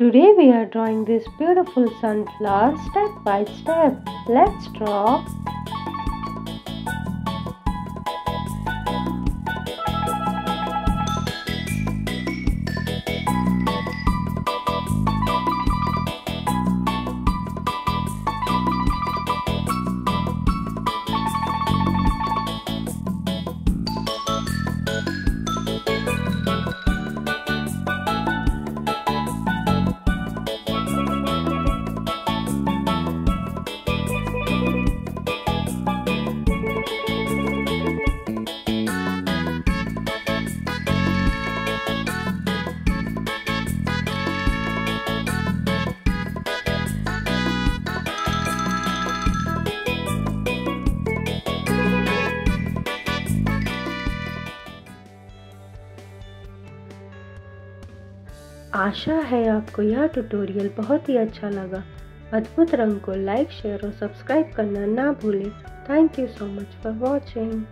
Today we are drawing this beautiful sunflower step by step. Let's draw. आशा है आपको यह tutorial बहुत ही अच्छा लगा। अद्भुत रंग को लाइक, शेयर और सब्सक्राइब करना ना भूलें। Thank you so much for watching.